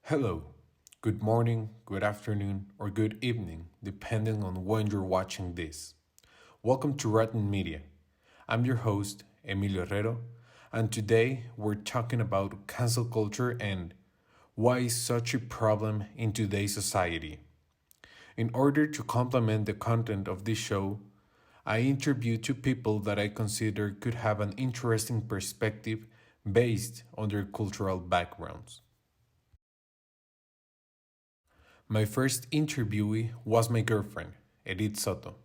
Hello, good morning, good afternoon, or good evening, depending on when you're watching this. Welcome to Rotten Media. I'm your host, Emilio Herrero, and today we're talking about cancel culture and why it's such a problem in today's society. In order to complement the content of this show, I interview two people that I consider could have an interesting perspective based on their cultural backgrounds. My first interviewee was my girlfriend, Edith Soto.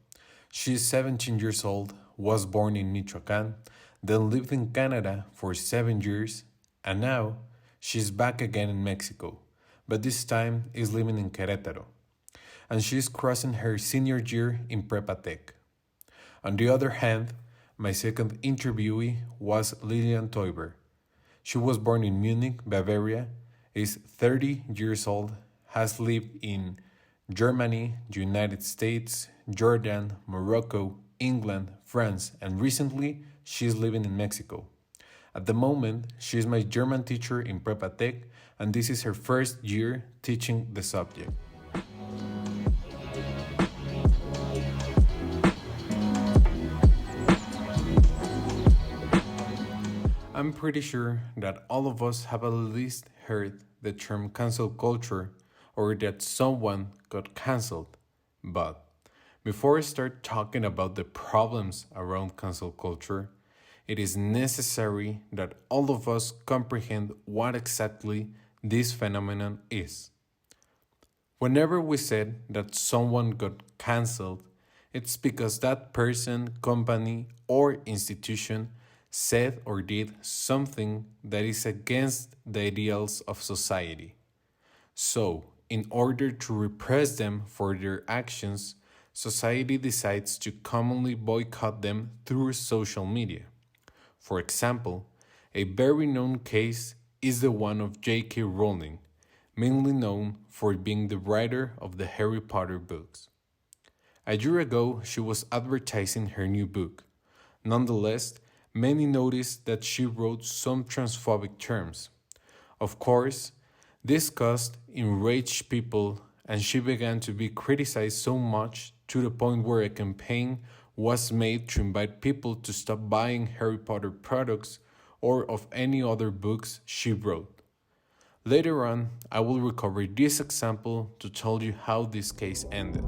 She is 17 years old, was born in Michoacan, then lived in Canada for 7 years, and now she's back again in Mexico, but this time is living in Querétaro, and she's crossing her senior year in Prepa Tech. On the other hand, my second interviewee was Lilian Teuber. She was born in Munich, Bavaria, is 30 years old, has lived in Germany, the United States, Jordan, Morocco, England, France, and recently she is living in Mexico. At the moment, she is my German teacher in Prepa Tech, and this is her first year teaching the subject. I'm pretty sure that all of us have at least heard the term cancel culture or that someone got cancelled. But before I start talking about the problems around cancel culture, it is necessary that all of us comprehend what exactly this phenomenon is. Whenever we said that someone got cancelled, it's because that person, company, or institution said or did something that is against the ideals of society. So, in order to repress them for their actions, society decides to commonly boycott them through social media. For example, a very known case is the one of J.K. Rowling, mainly known for being the writer of the Harry Potter books. A year ago, she was advertising her new book. Nonetheless, many noticed that she wrote some transphobic terms. Of course, this caused enraged people, and she began to be criticized so much to the point where a campaign was made to invite people to stop buying Harry Potter products or of any other books she wrote. Later on, I will recover this example to tell you how this case ended.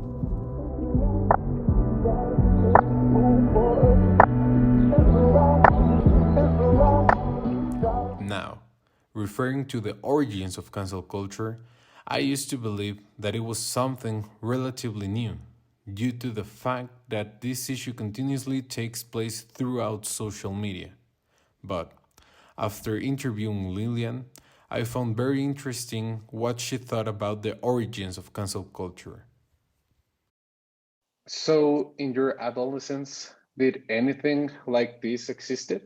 Now, referring to the origins of cancel culture, I used to believe that it was something relatively new, due to the fact that this issue continuously takes place throughout social media. But after interviewing Lillian, I found very interesting what she thought about the origins of cancel culture. So, in your adolescence, did anything like this existed?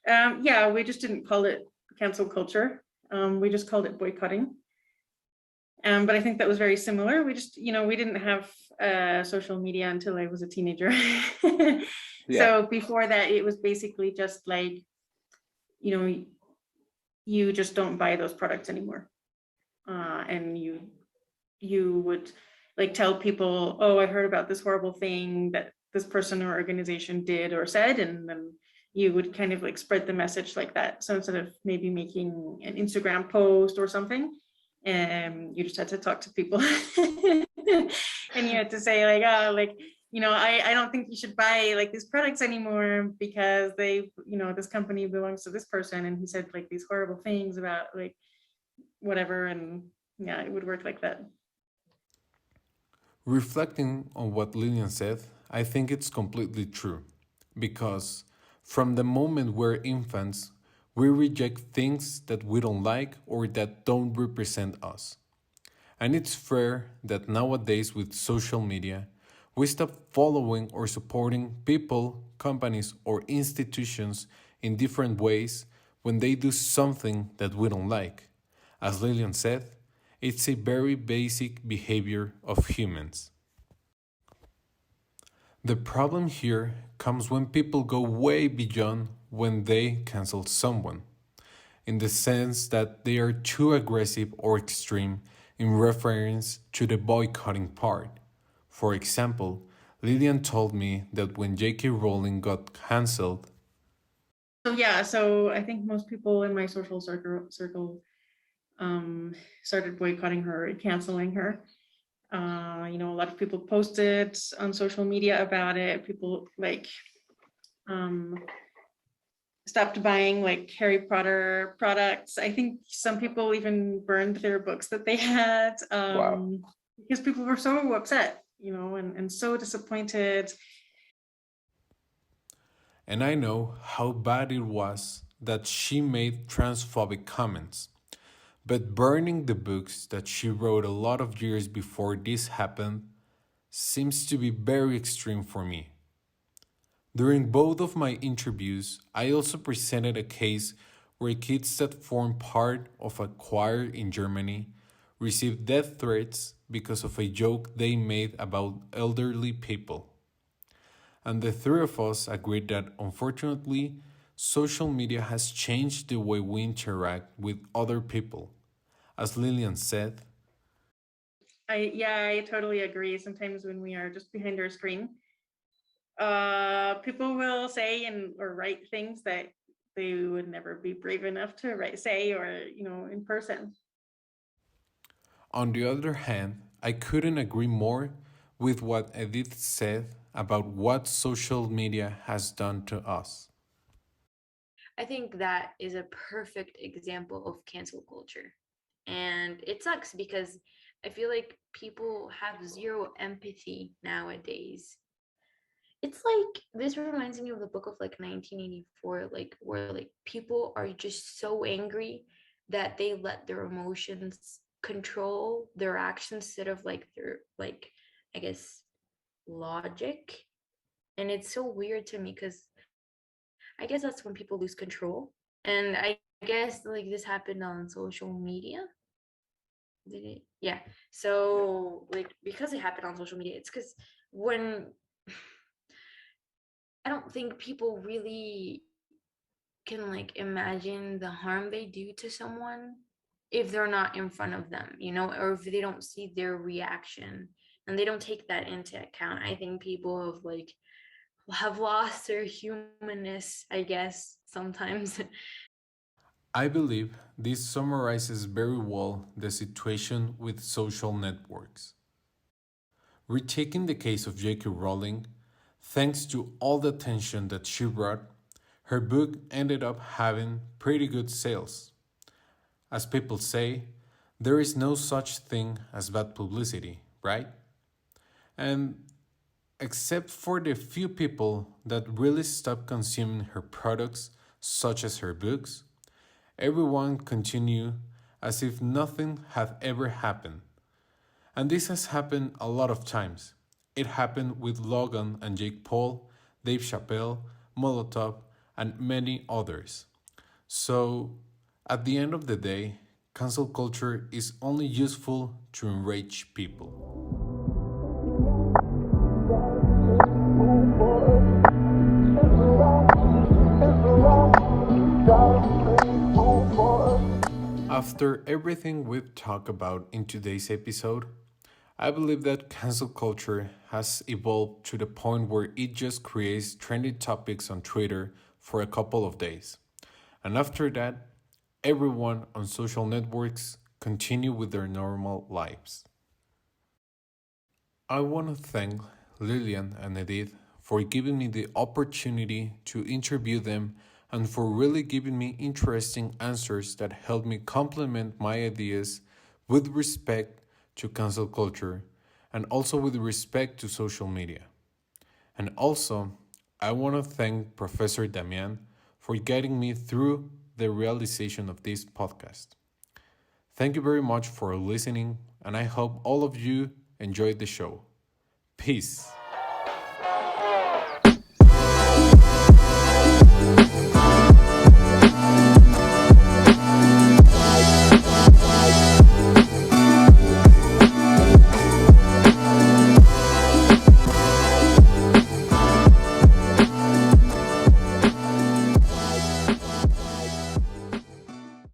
Yeah, we just didn't call it cancel culture. We just called it boycotting. But I think that was very similar. We just, we didn't have social media until I was a teenager. Yeah. So before that, it was basically just like, you know, you just don't buy those products anymore. And you would like tell people, oh, I heard about this horrible thing that this person or organization did or said, and then you would kind of like spread the message like that. So instead of maybe making an Instagram post or something, you just had to talk to people and you had to say like, oh, like, I don't think you should buy like these products anymore because they, this company belongs to this person and he said like these horrible things about like whatever. And yeah, it would work like that. Reflecting on what Lillian said, I think it's completely true. Because from the moment we're infants, we reject things that we don't like or that don't represent us. And it's fair that nowadays with social media, we stop following or supporting people, companies, or institutions in different ways when they do something that we don't like. As Lillian said, it's a very basic behavior of humans. The problem here comes when people go way beyond when they cancel someone. in the sense that they are too aggressive or extreme in reference to the boycotting part. For example, Lillian told me that when J.K. Rowling got cancelled, So yeah, so I think most people in my social circle started boycotting her and canceling her. A lot of people posted on social media about it. People like stopped buying like Harry Potter products. I think some people even burned their books that they had because people were so upset, and so disappointed. and I know how bad it was that she made transphobic comments. But burning the books that she wrote a lot of years before this happened seems to be very extreme for me. During both of my interviews, I also presented a case where kids that form part of a choir in Germany received death threats because of a joke they made about elderly people. And the three of us agreed that unfortunately, social media has changed the way we interact with other people. As Lillian said, I totally agree. Sometimes when we are just behind our screen, people will say or write things that they would never be brave enough to say or in person. on the other hand, I couldn't agree more with what Edith said about what social media has done to us. I think that is a perfect example of cancel culture. And it sucks because I feel like people have zero empathy nowadays. It's like this reminds me of the book of like 1984, like where like people are just so angry that they let their emotions control their actions instead of like their like I guess logic. And it's so weird to me because I guess that's when people lose control. And I guess like this happened on social media. Did it? Yeah. So like because it happened on social media, it's because when I don't think people really can like imagine the harm they do to someone if they're not in front of them, or if they don't see their reaction and they don't take that into account. I think people have lost their humanness, I guess, sometimes. I believe this summarizes very well the situation with social networks. Retaking the case of J.K. Rowling, thanks to all the attention that she brought, her book ended up having pretty good sales. As people say, there is no such thing as bad publicity, right? And except for the few people that really stopped consuming her products, such as her books, everyone continued as if nothing had ever happened. And this has happened a lot of times. It happened with Logan and Jake Paul, Dave Chappelle, Molotov, and many others. So, at the end of the day, cancel culture is only useful to enrage people. After everything we've talked about in today's episode, I believe that cancel culture has evolved to the point where it just creates trending topics on Twitter for a couple of days. And after that, everyone on social networks continue with their normal lives. I want to thank Lillian and Edith for giving me the opportunity to interview them and for really giving me interesting answers that help me complement my ideas with respect to cancel culture and also with respect to social media. And also, I want to thank Professor Damian for guiding me through the realization of this podcast. Thank you very much for listening, and I hope all of you enjoyed the show. Peace.